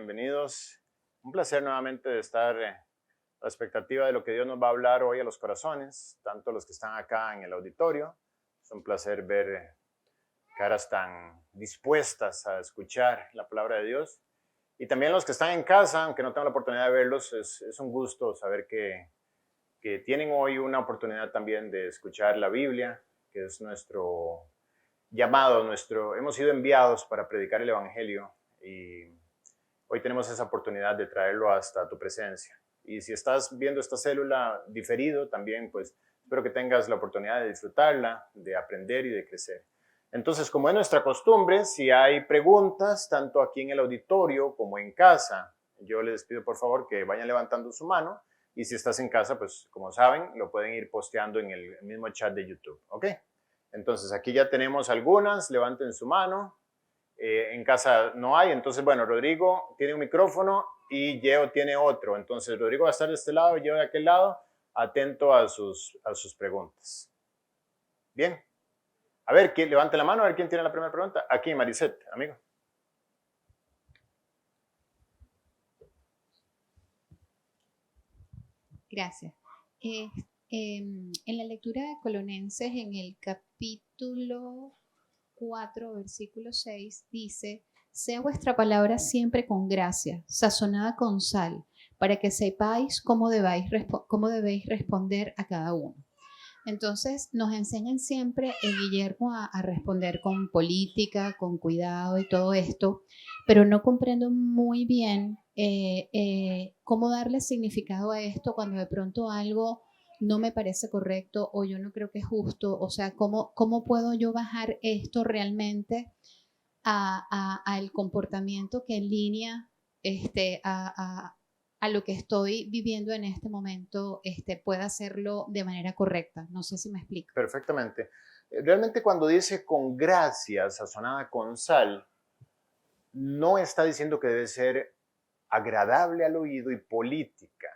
bienvenidos. Un placer nuevamente de estar a la expectativa de lo que Dios nos va a hablar hoy a los corazones, tanto los que están acá en el auditorio. Es un placer ver caras tan dispuestas a escuchar la palabra de Dios. Y también los que están en casa, aunque no tengo la oportunidad de verlos, es un gusto saber que tienen hoy una oportunidad también de escuchar la Biblia, que es nuestro llamado, hemos sido enviados para predicar el Evangelio y hoy tenemos esa oportunidad de traerlo hasta tu presencia. Y si estás viendo esta célula diferido también, pues espero que tengas la oportunidad de disfrutarla, de aprender y de crecer. Entonces, como es nuestra costumbre, si hay preguntas, tanto aquí en el auditorio como en casa, yo les pido por favor que vayan levantando su mano y si estás en casa, pues como saben, lo pueden ir posteando en el mismo chat de YouTube, ¿ok? Entonces, aquí ya tenemos algunas, levanten su mano. En casa no hay, entonces, bueno, Rodrigo tiene un micrófono y Yeo tiene otro. Entonces, Rodrigo va a estar de este lado, Yeo de aquel lado, atento a sus preguntas. Bien. A ver, ¿quién levante la mano? A ver quién tiene la primera pregunta. Aquí, Maricet, amigo. Gracias. En la lectura de Colonenses, en el capítulo 4, versículo 6, dice: sea vuestra palabra siempre con gracia, sazonada con sal, para que sepáis cómo debéis responder a cada uno. Entonces nos enseñan siempre, Guillermo, a responder con política, con cuidado y todo esto, pero no comprendo muy bien cómo darle significado a esto cuando de pronto algo no me parece correcto o yo no creo que es justo. O sea, ¿cómo puedo yo bajar esto realmente al comportamiento que en línea a lo que estoy viviendo en este momento pueda hacerlo de manera correcta? No sé si me explico. Perfectamente. Realmente cuando dice con gracia, sazonada con sal, no está diciendo que debe ser agradable al oído y política.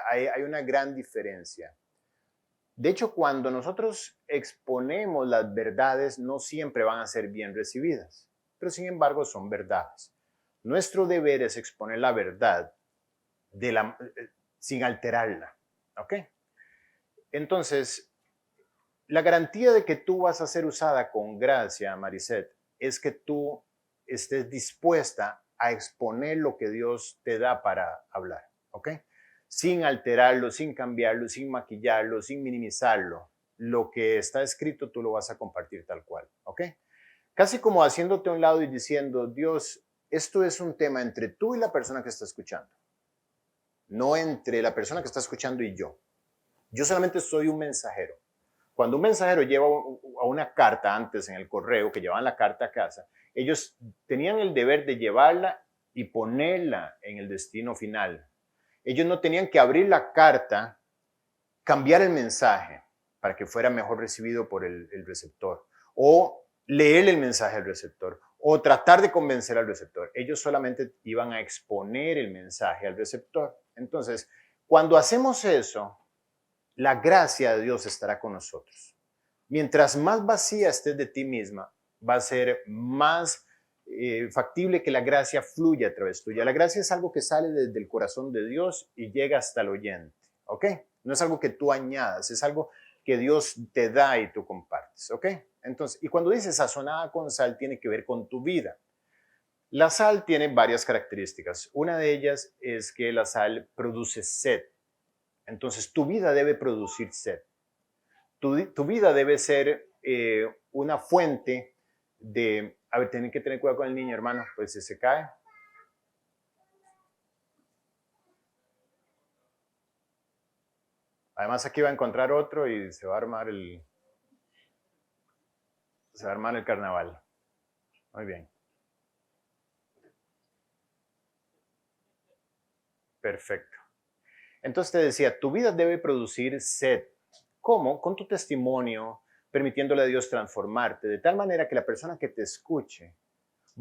Hay una gran diferencia. De hecho, cuando nosotros exponemos las verdades, no siempre van a ser bien recibidas, pero sin embargo son verdades. Nuestro deber es exponer la verdad sin alterarla. ¿Ok? Entonces, la garantía de que tú vas a ser usada con gracia, Maricet, es que tú estés dispuesta a exponer lo que Dios te da para hablar. ¿Ok? Sin alterarlo, sin cambiarlo, sin maquillarlo, sin minimizarlo. Lo que está escrito tú lo vas a compartir tal cual, ¿ok? Casi como haciéndote a un lado y diciendo: Dios, esto es un tema entre tú y la persona que está escuchando, no entre la persona que está escuchando y yo. Yo solamente soy un mensajero. Cuando un mensajero lleva a una carta antes en el correo, que llevaban la carta a casa, ellos tenían el deber de llevarla y ponerla en el destino final. Ellos no tenían que abrir la carta, cambiar el mensaje para que fuera mejor recibido por el receptor, o leer el mensaje al receptor, o tratar de convencer al receptor. Ellos solamente iban a exponer el mensaje al receptor. Entonces, cuando hacemos eso, la gracia de Dios estará con nosotros. Mientras más vacía estés de ti misma, va a ser más factible que la gracia fluya a través tuya. La gracia es algo que sale desde el corazón de Dios y llega hasta el oyente, ¿ok? No es algo que tú añadas, es algo que Dios te da y tú compartes, ¿ok? Entonces, y cuando dices sazonada con sal, tiene que ver con tu vida. La sal tiene varias características. Una de ellas es que la sal produce sed. Entonces, tu vida debe producir sed. Tu vida debe ser una fuente de... A ver, tienen que tener cuidado con el niño, hermano, pues si se cae. Además, aquí va a encontrar otro y se va a armar el carnaval. Muy bien. Perfecto. Entonces te decía, tu vida debe producir sed. ¿Cómo? Con tu testimonio, permitiéndole a Dios transformarte, de tal manera que la persona que te escuche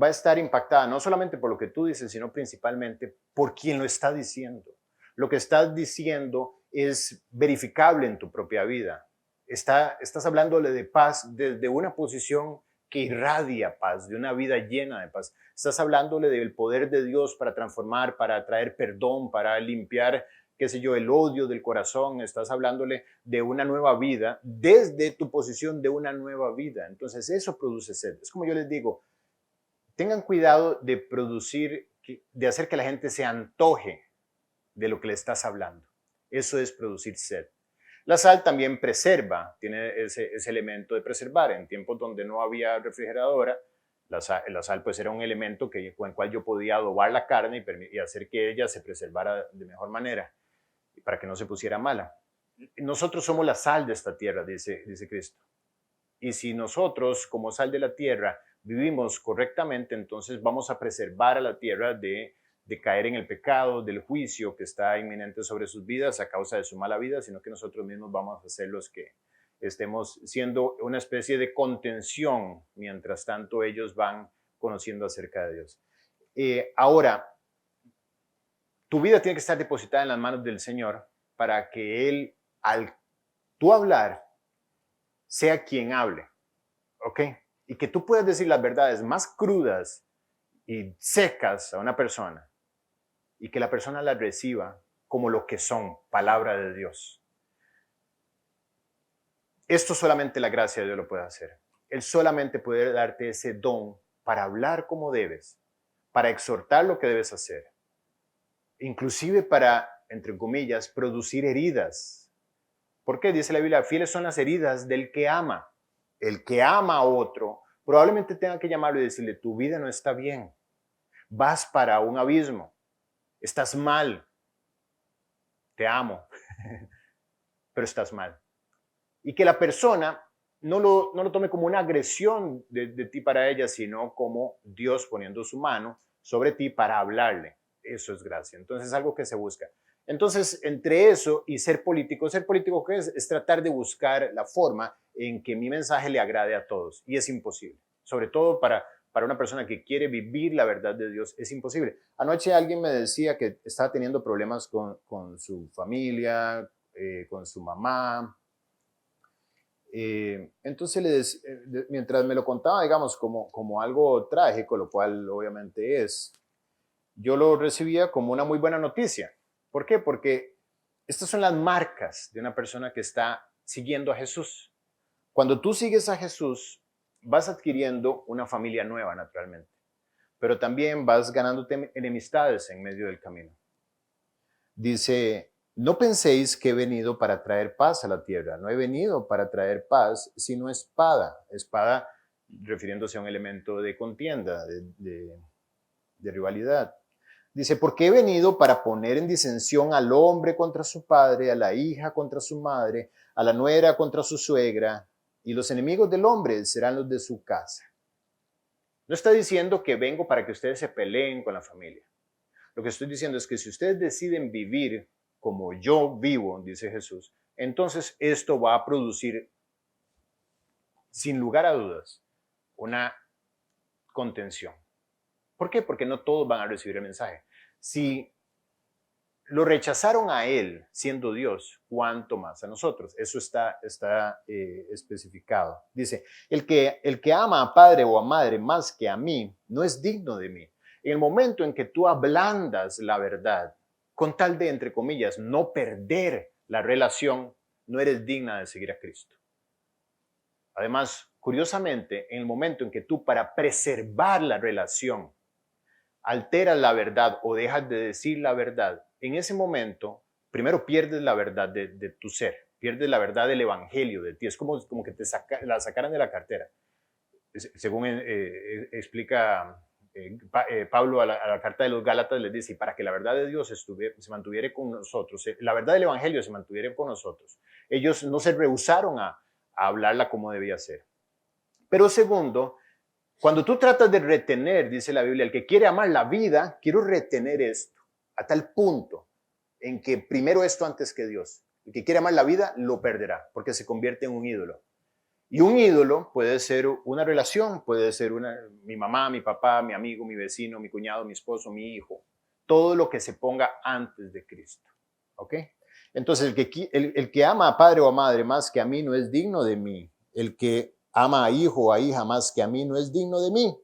va a estar impactada no solamente por lo que tú dices, sino principalmente por quien lo está diciendo. Lo que estás diciendo es verificable en tu propia vida. Estás hablándole de paz desde una posición que irradia paz, de una vida llena de paz. Estás hablándole del poder de Dios para transformar, para traer perdón, para limpiar, qué sé yo, el odio del corazón. Estás hablándole de una nueva vida, desde tu posición de una nueva vida. Entonces eso produce sed. Es como yo les digo, tengan cuidado de producir, de hacer que la gente se antoje de lo que le estás hablando. Eso es producir sed. La sal también preserva, tiene ese elemento de preservar. En tiempos donde no había refrigeradora, la sal pues era un elemento con el cual yo podía adobar la carne y hacer que ella se preservara de mejor manera, para que no se pusiera mala. Nosotros somos la sal de esta tierra, dice Cristo. Y si nosotros, como sal de la tierra, vivimos correctamente, entonces vamos a preservar a la tierra de caer en el pecado, del juicio que está inminente sobre sus vidas a causa de su mala vida, sino que nosotros mismos vamos a ser los que estemos siendo una especie de contención, mientras tanto ellos van conociendo acerca de Dios. Ahora, tu vida tiene que estar depositada en las manos del Señor para que Él, al tú hablar, sea quien hable, ¿ok? Y que tú puedas decir las verdades más crudas y secas a una persona y que la persona las reciba como lo que son, palabra de Dios. Esto solamente la gracia de Dios lo puede hacer. Él solamente puede darte ese don para hablar como debes, para exhortar lo que debes hacer, inclusive para, entre comillas, producir heridas. ¿Por qué? Dice la Biblia, fieles son las heridas del que ama. El que ama a otro probablemente tenga que llamarlo y decirle, tu vida no está bien, vas para un abismo, estás mal, te amo, pero estás mal. Y que la persona no lo tome como una agresión de ti para ella, sino como Dios poniendo su mano sobre ti para hablarle. Eso es gracia. Entonces es algo que se busca. Entonces, entre eso y ser político ¿qué es? Es tratar de buscar la forma en que mi mensaje le agrade a todos. Y es imposible. Sobre todo para una persona que quiere vivir la verdad de Dios, es imposible. Anoche alguien me decía que estaba teniendo problemas con su familia, con su mamá. Entonces, mientras me lo contaba, digamos, como algo trágico, lo cual obviamente es, yo lo recibía como una muy buena noticia. ¿Por qué? Porque estas son las marcas de una persona que está siguiendo a Jesús. Cuando tú sigues a Jesús, vas adquiriendo una familia nueva, naturalmente, pero también vas ganándote enemistades en medio del camino. Dice, no penséis que he venido para traer paz a la tierra. No he venido para traer paz, sino espada. Espada refiriéndose a un elemento de contienda, de rivalidad. Dice, porque he venido para poner en disensión al hombre contra su padre, a la hija contra su madre, a la nuera contra su suegra, y los enemigos del hombre serán los de su casa. No está diciendo que vengo para que ustedes se peleen con la familia. Lo que estoy diciendo es que si ustedes deciden vivir como yo vivo, dice Jesús, entonces esto va a producir, sin lugar a dudas, una contención. ¿Por qué? Porque no todos van a recibir el mensaje. Si lo rechazaron a Él siendo Dios, ¿cuánto más a nosotros? Eso está especificado. Dice, el que ama a padre o a madre más que a mí, no es digno de mí. En el momento en que tú ablandas la verdad, con tal de, entre comillas, no perder la relación, no eres digna de seguir a Cristo. Además, curiosamente, en el momento en que tú, para preservar la relación, alteras la verdad o dejas de decir la verdad, en ese momento, primero pierdes la verdad de tu ser, pierdes la verdad del evangelio de ti. Es como que la sacaran de la cartera. Según explica Pablo a la carta de los Gálatas, les dice, para que la verdad de Dios se mantuviera con nosotros, la verdad del evangelio se mantuviera con nosotros. Ellos no se rehusaron a hablarla como debía ser. Pero segundo, cuando tú tratas de retener, dice la Biblia, el que quiere amar la vida, quiero retener esto, a tal punto en que primero esto antes que Dios. El que quiere amar la vida, lo perderá, porque se convierte en un ídolo. Y un ídolo puede ser una relación, puede ser mi mamá, mi papá, mi amigo, mi vecino, mi cuñado, mi esposo, mi hijo. Todo lo que se ponga antes de Cristo. ¿Ok? Entonces, el que ama a padre o a madre más que a mí no es digno de mí. El que ama a hijo o a hija más que a mí no es digno de mí.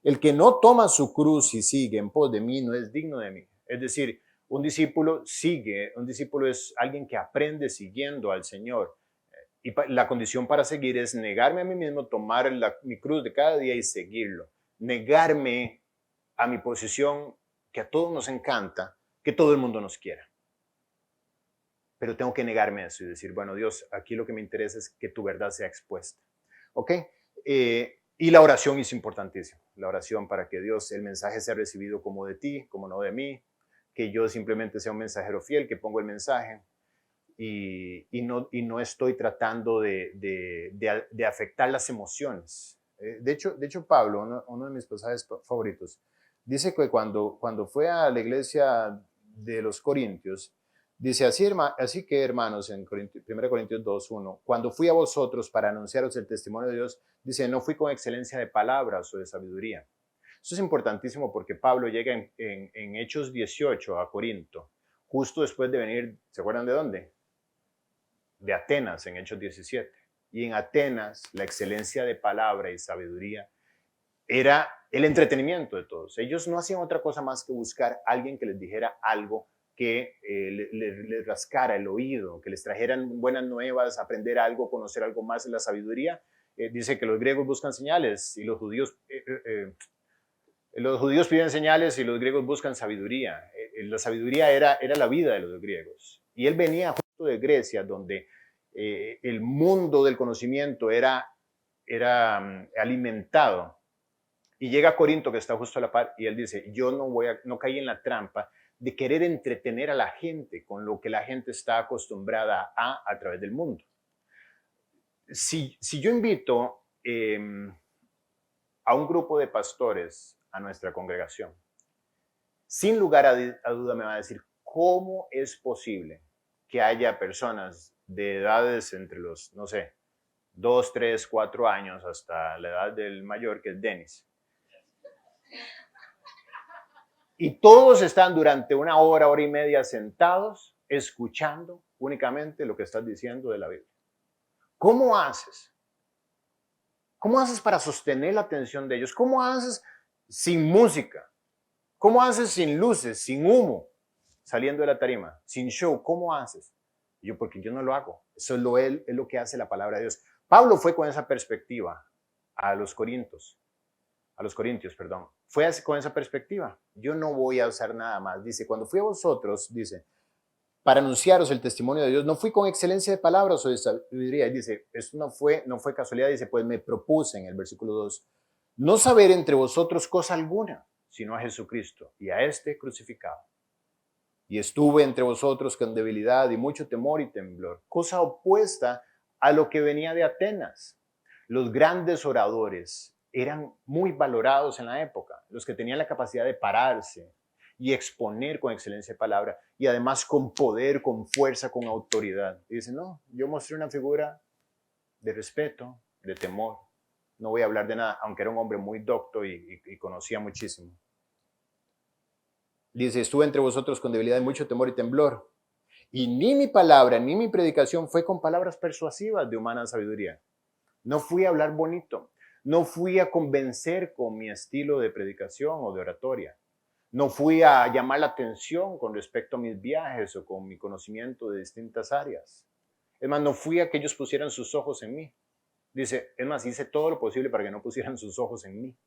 El que no toma su cruz y sigue en pos de mí no es digno de mí. Es decir, un discípulo sigue, un discípulo es alguien que aprende siguiendo al Señor. Y la condición para seguir es negarme a mí mismo, tomar mi cruz de cada día y seguirlo. Negarme a mi posición que a todos nos encanta, que todo el mundo nos quiera. Pero tengo que negarme a eso y decir, bueno, Dios, aquí lo que me interesa es que tu verdad sea expuesta. ¿Ok? Y la oración es importantísima. La oración para que Dios, el mensaje sea recibido como de ti, como no de mí, que yo simplemente sea un mensajero fiel, que pongo el mensaje y no estoy tratando de afectar las emociones. De hecho, Pablo, uno de mis pasajes favoritos, dice que cuando fue a la iglesia de los Corintios, dice así que hermanos, en 1 Corintios 2:1, cuando fui a vosotros para anunciaros el testimonio de Dios, dice, no fui con excelencia de palabras o de sabiduría. Eso es importantísimo porque Pablo llega en Hechos 18 a Corinto, justo después de venir, ¿se acuerdan de dónde? De Atenas en Hechos 17. Y en Atenas la excelencia de palabra y sabiduría era el entretenimiento de todos. Ellos no hacían otra cosa más que buscar a alguien que les dijera algo que les rascara el oído, que les trajeran buenas nuevas, aprender algo, conocer algo más en la sabiduría. Dice que los griegos buscan señales y los judíos piden señales y los griegos buscan sabiduría. La sabiduría era la vida de los griegos. Y él venía justo de Grecia, donde el mundo del conocimiento era alimentado. Y llega a Corinto, que está justo a la par, y él dice, yo no caí en la trampa de querer entretener a la gente con lo que la gente está acostumbrada a través del mundo. Si yo invito a un grupo de pastores a nuestra congregación, sin lugar a duda me va a decir, ¿cómo es posible que haya personas de edades entre los, no sé, 2, 3, 4 años hasta la edad del mayor, que es Dennis? Y todos están durante una hora, hora y media sentados, escuchando únicamente lo que estás diciendo de la Biblia. ¿Cómo haces? ¿Cómo haces para sostener la atención de ellos? ¿Cómo haces sin música? ¿Cómo haces sin luces, sin humo, saliendo de la tarima, sin show? ¿Cómo haces? Yo, porque yo no lo hago. Eso es lo que hace la palabra de Dios. Pablo fue con esa perspectiva a los Corintios, perdón. Fue con esa perspectiva. Yo no voy a usar nada más. Dice, cuando fui a vosotros, dice, para anunciaros el testimonio de Dios, no fui con excelencia de palabras o de sabiduría. Dice, esto no fue casualidad. Dice, pues me propuse en el versículo 2, no saber entre vosotros cosa alguna, sino a Jesucristo y a este crucificado. Y estuve entre vosotros con debilidad y mucho temor y temblor, cosa opuesta a lo que venía de Atenas. Los grandes oradores eran muy valorados en la época, los que tenían la capacidad de pararse y exponer con excelencia de palabra y además con poder, con fuerza, con autoridad. Y dicen, no, yo mostré una figura de respeto, de temor. No voy a hablar de nada, aunque era un hombre muy docto y conocía muchísimo. Dice, estuve entre vosotros con debilidad y mucho temor y temblor. Y ni mi palabra, ni mi predicación fue con palabras persuasivas de humana sabiduría. No fui a hablar bonito. No fui a convencer con mi estilo de predicación o de oratoria. No fui a llamar la atención con respecto a mis viajes o con mi conocimiento de distintas áreas. Es más, no fui a que ellos pusieran sus ojos en mí. Dice, es más, hice todo lo posible para que no pusieran sus ojos en mí.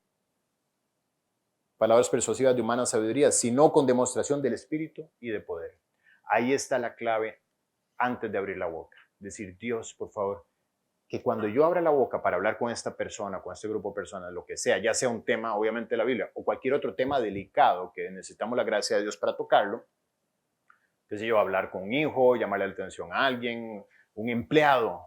Palabras persuasivas de humana sabiduría, sino con demostración del Espíritu y de poder. Ahí está la clave antes de abrir la boca. Decir, Dios, por favor, que cuando yo abra la boca para hablar con esta persona, con este grupo de personas, lo que sea, ya sea un tema, obviamente, de la Biblia, o cualquier otro tema delicado que necesitamos la gracia de Dios para tocarlo, entonces yo hablar con un hijo, llamarle la atención a alguien, un empleado,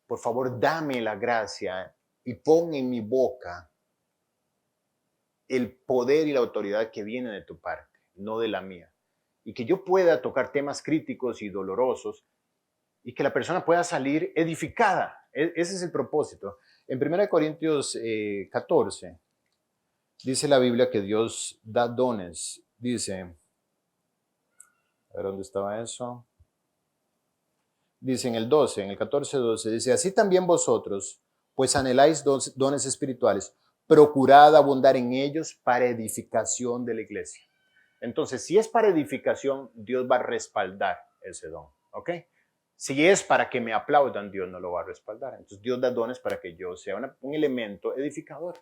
por favor, dame la gracia y pon en mi boca el poder y la autoridad que viene de tu parte, no de la mía. Y que yo pueda tocar temas críticos y dolorosos y que la persona pueda salir edificada. Ese es el propósito. En 1 Corintios 14 dice la Biblia que Dios da dones. Dice, a ver dónde estaba eso. dice en el 12, en el 14:12, dice, así también vosotros, pues anheláis dones espirituales, procurad abundar en ellos para edificación de la iglesia. Entonces, si es para edificación, Dios va a respaldar ese don, ¿ok? Si es para que me aplaudan, Dios no lo va a respaldar. Entonces, Dios da dones para que yo sea un elemento edificador,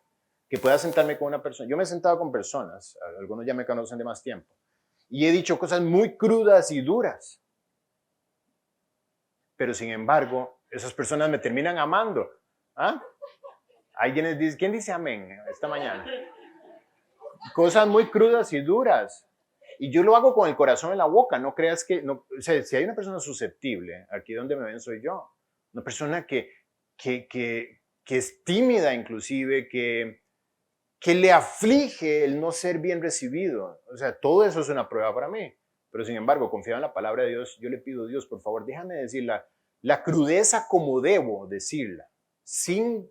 que pueda sentarme con una persona. Yo me he sentado con personas, algunos ya me conocen de más tiempo, y he dicho cosas muy crudas y duras. Pero sin embargo, esas personas me terminan amando. ¿Ah? Hay quienes dicen, ¿quién dice amén esta mañana? Cosas muy crudas y duras. Y yo lo hago con el corazón en la boca. No creas que, no, o sea, si hay una persona susceptible, aquí donde me ven soy yo. Una persona que es tímida inclusive, que le aflige el no ser bien recibido. O sea, todo eso es una prueba para mí. Pero sin embargo, confiado en la palabra de Dios, yo le pido a Dios, por favor, déjame decir la crudeza como debo decirla, sin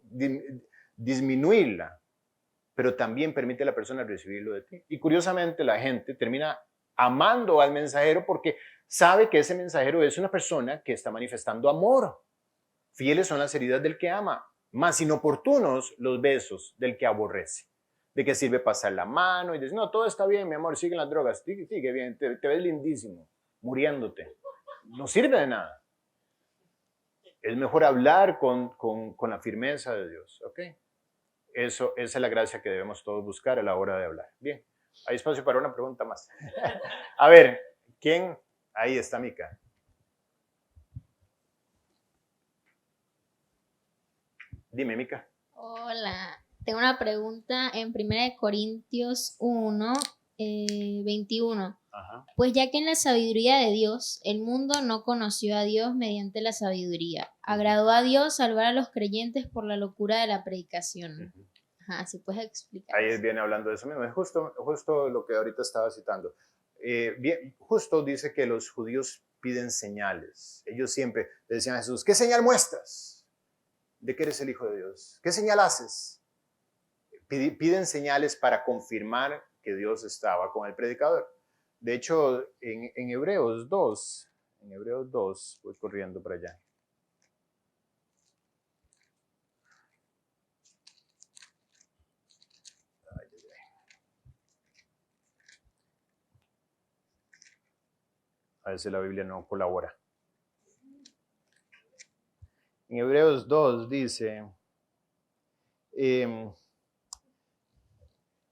disminuirla, pero también permite a la persona recibirlo de ti. Y curiosamente la gente termina amando al mensajero porque sabe que ese mensajero es una persona que está manifestando amor. Fieles son las heridas del que ama, más inoportunos los besos del que aborrece. ¿De qué sirve pasar la mano y decir, no, todo está bien, mi amor, siguen las drogas, sigue bien, te ves lindísimo, muriéndote? No sirve de nada. Es mejor hablar con la firmeza de Dios, ¿ok? Esa es la gracia que debemos todos buscar a la hora de hablar. Bien, hay espacio para una pregunta más. A ver, ¿quién? Ahí está Mica. Dime, Mica. Hola, tengo una pregunta en 1 Corintios 1, 21. Ajá. Pues ya que en la sabiduría de Dios, el mundo no conoció a Dios mediante la sabiduría. Agradó a Dios salvar a los creyentes por la locura de la predicación. Ajá, si puedes explicar. Ahí viene hablando de eso mismo. Es justo lo que ahorita estaba citando. Bien, justo dice que los judíos piden señales. Ellos siempre le decían a Jesús, ¿qué señal muestras de que eres el Hijo de Dios? ¿Qué señal haces? Piden señales para confirmar que Dios estaba con el predicador. De hecho, en Hebreos 2, voy corriendo para allá. A veces la Biblia no colabora. En Hebreos 2 dice,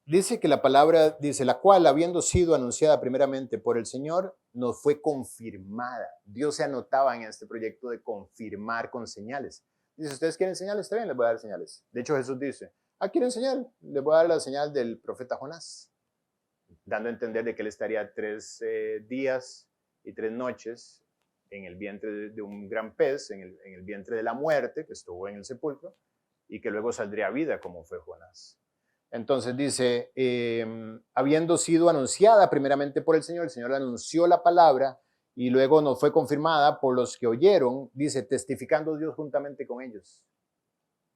dice que la palabra, dice, la cual habiendo sido anunciada primeramente por el Señor, nos fue confirmada. Dios se anotaba en este proyecto de confirmar con señales. Dice, ¿ustedes quieren señales? Está bien, les voy a dar señales. De hecho, Jesús dice, ¿quieren señal? Les voy a dar la señal del profeta Jonás, dando a entender de que él estaría 3 días y 3 noches en el vientre de un gran pez, en el vientre de la muerte, que estuvo en el sepulcro, y que luego saldría a vida como fue Jonás. Entonces dice, habiendo sido anunciada primeramente por el Señor anunció la palabra y luego nos fue confirmada por los que oyeron, dice, testificando Dios juntamente con ellos.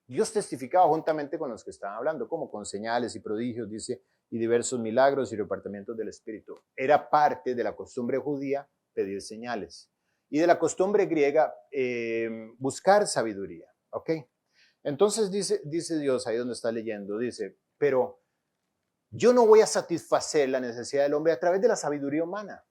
Dios testificaba juntamente con los que estaban hablando, como con señales y prodigios, dice, y diversos milagros y repartimientos del Espíritu. Era parte de la costumbre judía pedir señales. Y de la costumbre griega, buscar sabiduría. ¿Ok? Entonces dice Dios, ahí donde está leyendo, dice, pero yo no voy a satisfacer la necesidad del hombre a través de la sabiduría humana.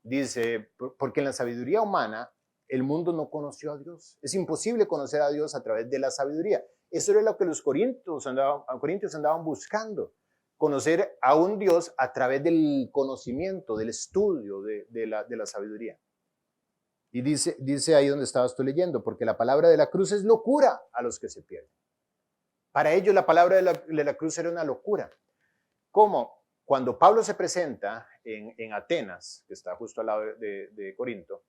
Dice, porque en la sabiduría humana el mundo no conoció a Dios. Es imposible conocer a Dios a través de la sabiduría. Eso era lo que los corintios andaban buscando. Conocer a un Dios a través del conocimiento, del estudio de la sabiduría. Y dice ahí donde estabas tú leyendo, porque la palabra de la cruz es locura a los que se pierden. Para ellos la palabra de la cruz era una locura. ¿Cómo? Cuando Pablo se presenta en Atenas, que está justo al lado de Corinto,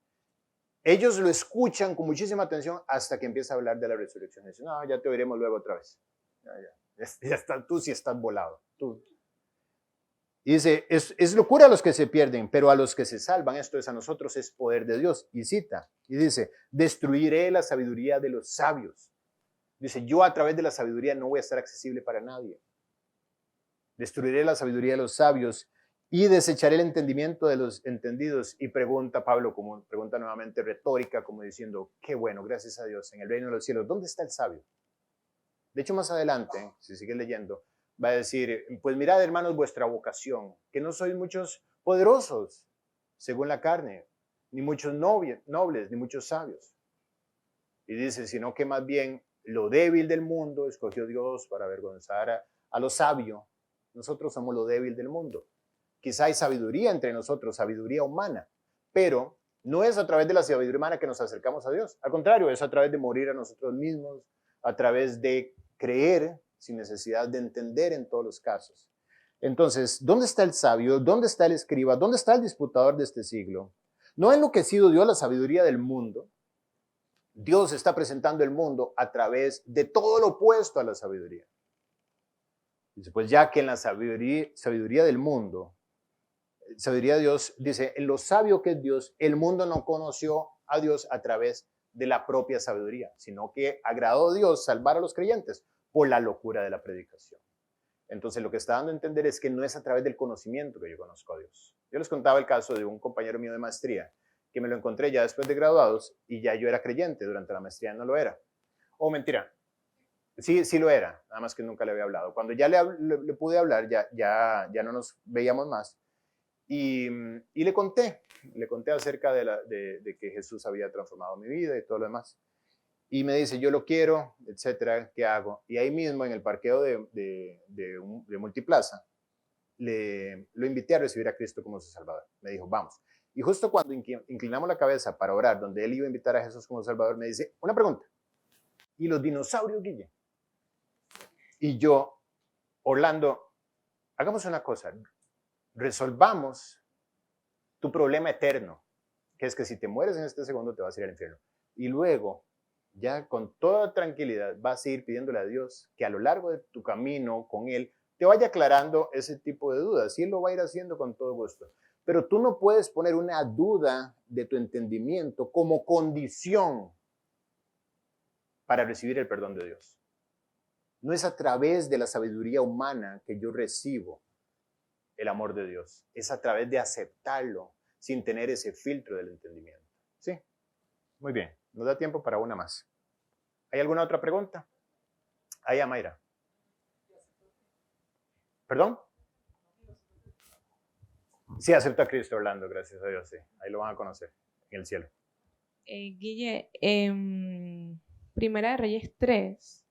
ellos lo escuchan con muchísima atención hasta que empieza a hablar de la resurrección. Dicen, no, ya te oiremos luego otra vez. Ya está, tú sí estás volado. Tú. Y dice, es locura a los que se pierden, pero a los que se salvan, esto es a nosotros, es poder de Dios. Y cita, y dice, destruiré la sabiduría de los sabios. Dice, yo a través de la sabiduría no voy a estar accesible para nadie. Destruiré la sabiduría de los sabios y desecharé el entendimiento de los entendidos. Y pregunta Pablo, como pregunta nuevamente retórica, como diciendo, qué bueno, gracias a Dios, en el reino de los cielos, ¿dónde está el sabio? De hecho, más adelante, si sigues leyendo, va a decir, pues mirad, hermanos, vuestra vocación, que no sois muchos poderosos, según la carne, ni muchos nobles, ni muchos sabios. Y dice, sino que más bien lo débil del mundo escogió Dios para avergonzar a lo sabio. Nosotros somos lo débil del mundo. Quizá hay sabiduría entre nosotros, sabiduría humana, pero no es a través de la sabiduría humana que nos acercamos a Dios. Al contrario, es a través de morir a nosotros mismos, a través de creer sin necesidad de entender en todos los casos. Entonces, ¿dónde está el sabio? ¿Dónde está el escriba? ¿Dónde está el disputador de este siglo? ¿No ha enloquecido Dios la sabiduría del mundo? Dios está presentando el mundo a través de todo lo opuesto a la sabiduría. Dice, pues ya que en la sabiduría del mundo, sabiduría de Dios, dice, en lo sabio que es Dios, el mundo no conoció a Dios a través de la propia sabiduría, sino que agradó a Dios salvar a los creyentes por la locura de la predicación. Entonces lo que está dando a entender es que no es a través del conocimiento que yo conozco a Dios. Yo les contaba el caso de un compañero mío de maestría, que me lo encontré ya después de graduados y ya yo era creyente, durante la maestría no lo era. Oh, mentira. Sí lo era, nada más que nunca le había hablado. Cuando ya le pude hablar, ya no nos veíamos más. Y le conté acerca de que Jesús había transformado mi vida y todo lo demás. Y me dice, yo lo quiero, etcétera, ¿qué hago? Y ahí mismo en el parqueo de Multiplaza, lo invité a recibir a Cristo como su Salvador. Me dijo, vamos. Y justo cuando inclinamos la cabeza para orar, donde él iba a invitar a Jesús como Salvador, me dice, una pregunta. ¿Y los dinosaurios, Guille? Y yo, Orlando, hagamos una cosa, resolvamos tu problema eterno, que es que si te mueres en este segundo te vas a ir al infierno. Y luego, ya con toda tranquilidad, vas a ir pidiéndole a Dios que a lo largo de tu camino con Él te vaya aclarando ese tipo de dudas. Y Él lo va a ir haciendo con todo gusto. Pero tú no puedes poner una duda de tu entendimiento como condición para recibir el perdón de Dios. No es a través de la sabiduría humana que yo recibo el amor de Dios. Es a través de aceptarlo sin tener ese filtro del entendimiento. ¿Sí? Muy bien. Nos da tiempo para una más. ¿Hay alguna otra pregunta? Ahí, Mayra. ¿Perdón? Sí, acepto a Cristo, Orlando, gracias a Dios. Sí. Ahí lo van a conocer en el cielo. Guille, Primera de Reyes 3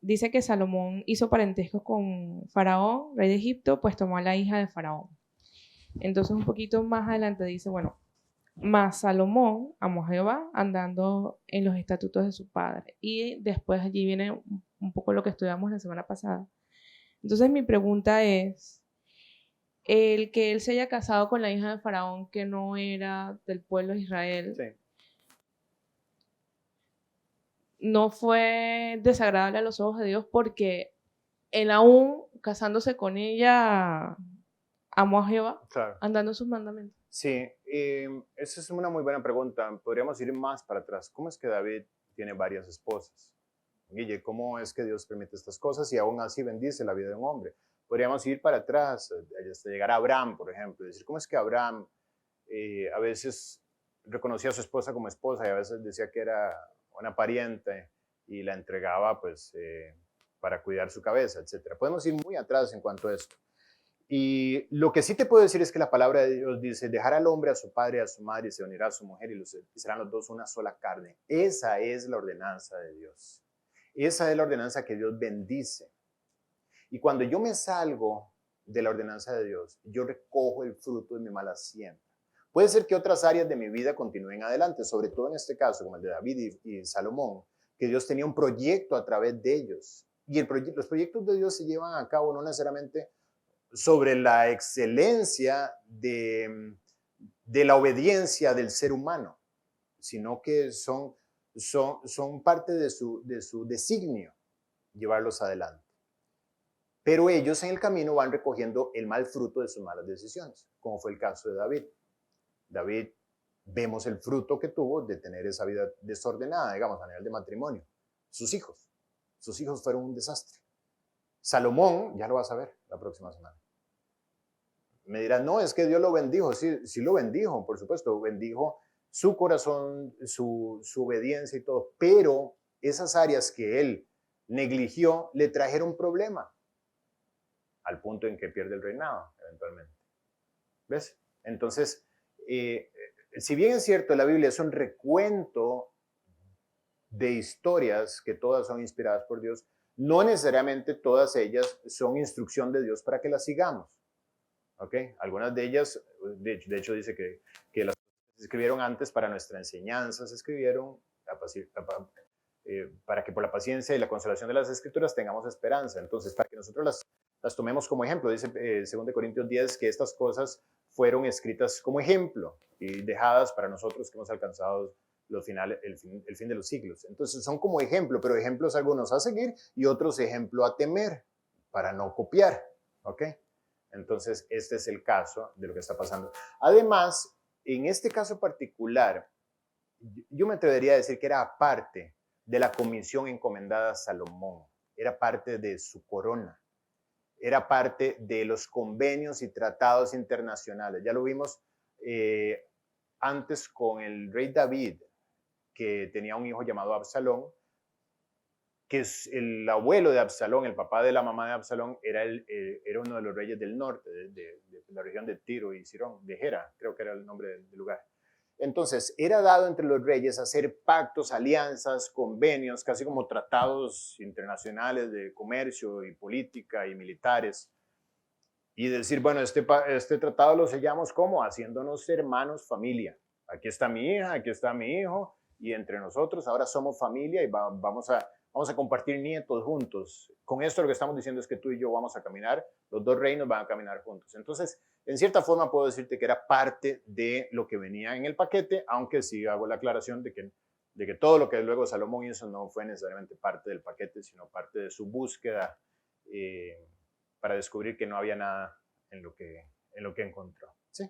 dice que Salomón hizo parentesco con Faraón, rey de Egipto, pues tomó a la hija de Faraón. Entonces un poquito más adelante dice, bueno, mas Salomón amó a Jehová andando en los estatutos de su padre. Y después allí viene un poco lo que estudiamos la semana pasada. Entonces mi pregunta es, el que él se haya casado con la hija de Faraón que no era del pueblo de Israel, Sí. no fue desagradable a los ojos de Dios porque él aún casándose con ella amó a Jehová, Claro. andando en sus mandamientos. Sí, esa es una muy buena pregunta. Podríamos ir más para atrás. ¿Cómo es que David tiene varias esposas? Guille, ¿cómo es que Dios permite estas cosas y aún así bendice la vida de un hombre? Podríamos ir para atrás, hasta llegar a Abraham, por ejemplo, y decir, ¿cómo es que Abraham a veces reconocía a su esposa como esposa y a veces decía que era una pariente y la entregaba pues para cuidar su cabeza, etcétera? Podemos ir muy atrás en cuanto a esto. Y lo que sí te puedo decir es que la palabra de Dios dice, dejar al hombre a su padre y a su madre y se unirá a su mujer y serán los dos una sola carne. Esa es la ordenanza de Dios. Esa es la ordenanza que Dios bendice. Y cuando yo me salgo de la ordenanza de Dios, yo recojo el fruto de mi mala siembra. Puede ser que otras áreas de mi vida continúen adelante, sobre todo en este caso, como el de David y Salomón, que Dios tenía un proyecto a través de ellos. Y los proyectos de Dios se llevan a cabo no necesariamente sobre la excelencia de la obediencia del ser humano, sino que son parte de su designio llevarlos adelante. Pero ellos en el camino van recogiendo el mal fruto de sus malas decisiones, como fue el caso de David. David, vemos el fruto que tuvo de tener esa vida desordenada, digamos, a nivel de matrimonio. Sus hijos fueron un desastre. Salomón, ya lo vas a ver la próxima semana. Me dirán, no, es que Dios lo bendijo. Sí, sí lo bendijo, por supuesto, bendijo su corazón, su obediencia y todo, pero esas áreas que él negligió le trajeron problema al punto en que pierde el reinado eventualmente. ¿Ves? Entonces, si bien es cierto, la Biblia es un recuento de historias que todas son inspiradas por Dios, no necesariamente todas ellas son instrucción de Dios para que las sigamos. ¿Ok? Algunas de ellas, de hecho dice que las se escribieron antes para nuestra enseñanza, se escribieron para que por la paciencia y la consolación de las Escrituras tengamos esperanza. Entonces, para que nosotros las tomemos como ejemplo, dice 2 Corintios 10 que estas cosas fueron escritas como ejemplo y dejadas para nosotros que hemos alcanzado el fin de los siglos. Entonces son como ejemplo, pero ejemplos algunos a seguir y otros ejemplo a temer para no copiar. ¿Ok? Entonces este es el caso de lo que está pasando. Además, en este caso particular, yo me atrevería a decir que era parte de la comisión encomendada a Salomón, era parte de su corona, era parte de los convenios y tratados internacionales. Ya lo vimos antes con el rey David, que tenía un hijo llamado Absalón, que es el abuelo de Absalón, el papá de la mamá de Absalón, era uno de los reyes del norte, de la región de Tiro y Sidón, de Gera, creo que era el nombre del lugar. Entonces, era dado entre los reyes hacer pactos, alianzas, convenios, casi como tratados internacionales de comercio y política y militares. Y decir, bueno, este tratado lo sellamos como haciéndonos hermanos, familia. Aquí está mi hija, aquí está mi hijo, y entre nosotros ahora somos familia y vamos a compartir nietos juntos. Con esto lo que estamos diciendo es que tú y yo vamos a caminar, los dos reinos van a caminar juntos. Entonces, en cierta forma puedo decirte que era parte de lo que venía en el paquete, aunque sí hago la aclaración de que todo lo que luego Salomón hizo no fue necesariamente parte del paquete, sino parte de su búsqueda para descubrir que no había nada en lo que encontró. ¿Sí?